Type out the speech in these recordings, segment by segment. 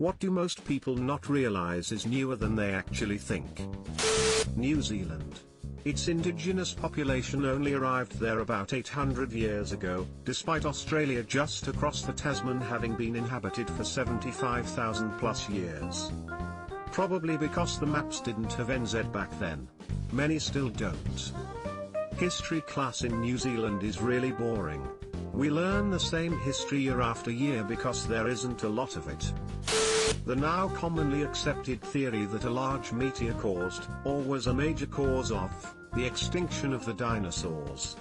What do most people not realize is newer than they actually think? New Zealand. Its indigenous population only arrived there about 800 years ago, despite Australia just across the Tasman having been inhabited for 75,000 plus years. Probably because the maps didn't have NZ back then. Many still don't. History class in New Zealand is really boring. We learn the same history year after year because there isn't a lot of it. The now commonly accepted theory that a large meteor caused, or was a major cause of, the extinction of the dinosaurs.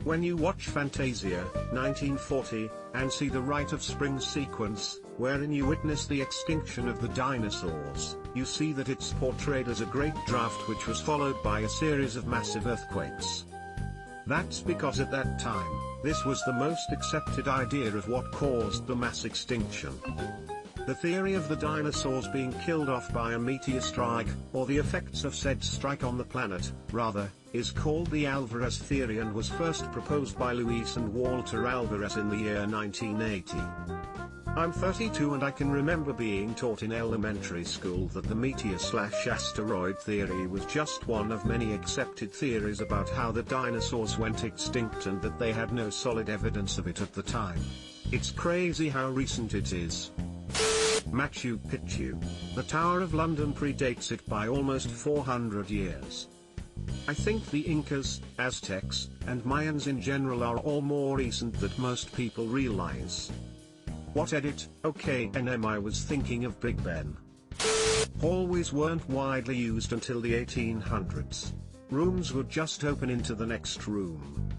When you watch Fantasia, 1940, and see the Rite of Spring sequence, wherein you witness the extinction of the dinosaurs, you see that it's portrayed as a great drought which was followed by a series of massive earthquakes. That's because at that time, this was the most accepted idea of what caused the mass extinction. The theory of the dinosaurs being killed off by a meteor strike, or the effects of said strike on the planet, rather, is called the Alvarez theory and was first proposed by Luis and Walter Alvarez in the year 1980. I'm 32 and I can remember being taught in elementary school that the meteor/asteroid theory was just one of many accepted theories about how the dinosaurs went extinct and that they had no solid evidence of it at the time. It's crazy how recent it is. Machu Picchu. The Tower of London predates it by almost 400 years. I think the Incas, Aztecs, and Mayans in general are all more recent than most people realize. What edit? Okay, I was thinking of Big Ben. Hallways weren't widely used until the 1800s. Rooms would just open into the next room.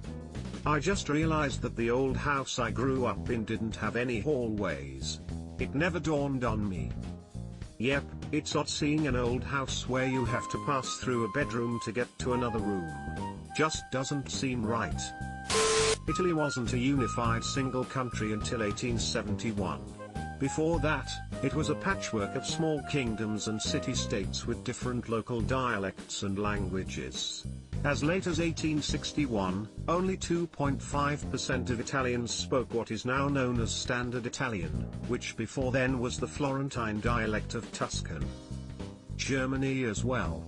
I just realized that the old house I grew up in didn't have any hallways. It never dawned on me. Yep, it's odd seeing an old house where you have to pass through a bedroom to get to another room. Just doesn't seem right. Italy wasn't a unified single country until 1871. Before that, it was a patchwork of small kingdoms and city-states with different local dialects and languages. As late as 1861, only 2.5% of Italians spoke what is now known as Standard Italian, which before then was the Florentine dialect of Tuscan. Germany as well.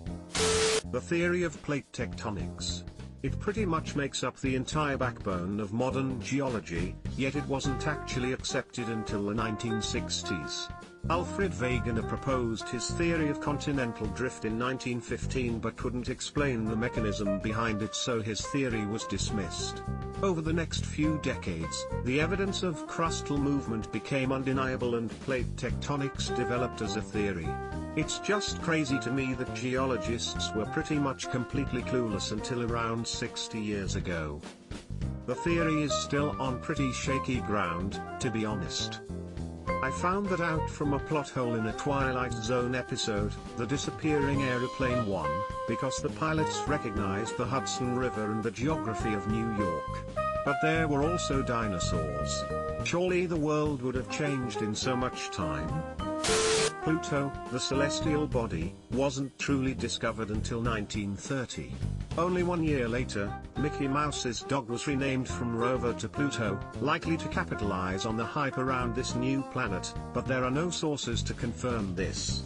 The theory of plate tectonics. It pretty much makes up the entire backbone of modern geology, yet it wasn't actually accepted until the 1960s. Alfred Wegener proposed his theory of continental drift in 1915 but couldn't explain the mechanism behind it, so his theory was dismissed. Over the next few decades, the evidence of crustal movement became undeniable and plate tectonics developed as a theory. It's just crazy to me that geologists were pretty much completely clueless until around 60 years ago. The theory is still on pretty shaky ground, to be honest. I found that out from a plot hole in a Twilight Zone episode, The Disappearing Aeroplane 1, because the pilots recognized the Hudson River and the geography of New York. But there were also dinosaurs. Surely the world would have changed in so much time. Pluto, the celestial body, wasn't truly discovered until 1930. Only 1 year later, Mickey Mouse's dog was renamed from Rover to Pluto, likely to capitalize on the hype around this new planet, but there are no sources to confirm this.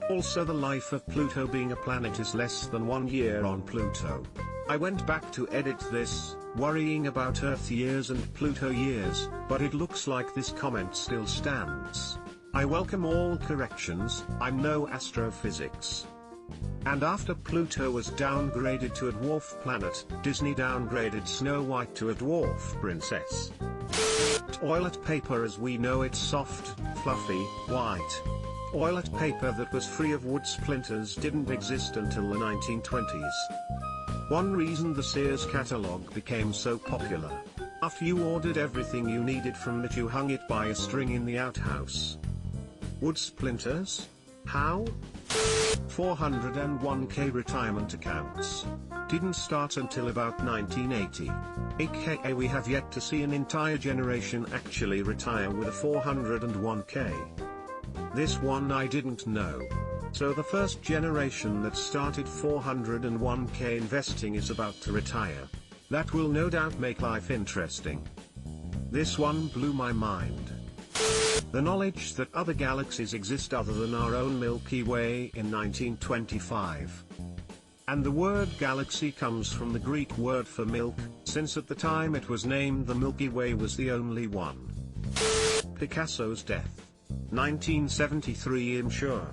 Also, the life of Pluto being a planet is less than 1 year on Pluto. I went back to edit this, worrying about Earth years and Pluto years, but it looks like this comment still stands. I welcome all corrections, I'm no astrophysics. And after Pluto was downgraded to a dwarf planet, Disney downgraded Snow White to a dwarf princess. Toilet paper as we know it's soft, fluffy, white. Toilet paper that was free of wood splinters didn't exist until the 1920s. One reason the Sears catalog became so popular. After you ordered everything you needed from it, you hung it by a string in the outhouse. Wood splinters? How? 401k retirement accounts didn't start until about 1980. AKA we have yet to see an entire generation actually retire with a 401k. This one I didn't know. So the first generation that started 401k investing is about to retire. That will no doubt make life interesting. This one blew my mind. The knowledge that other galaxies exist other than our own Milky Way in 1925. And the word galaxy comes from the Greek word for milk, since at the time it was named the Milky Way was the only one. Picasso's death. 1973. I'm sure.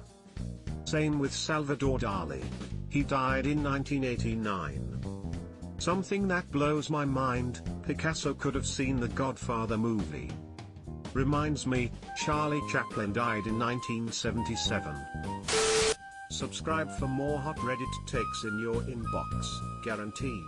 Same with Salvador Dali. He died in 1989. Something that blows my mind, Picasso could have seen the Godfather movie. Reminds me, Charlie Chaplin died in 1977. Subscribe for more hot Reddit takes in your inbox, guaranteed.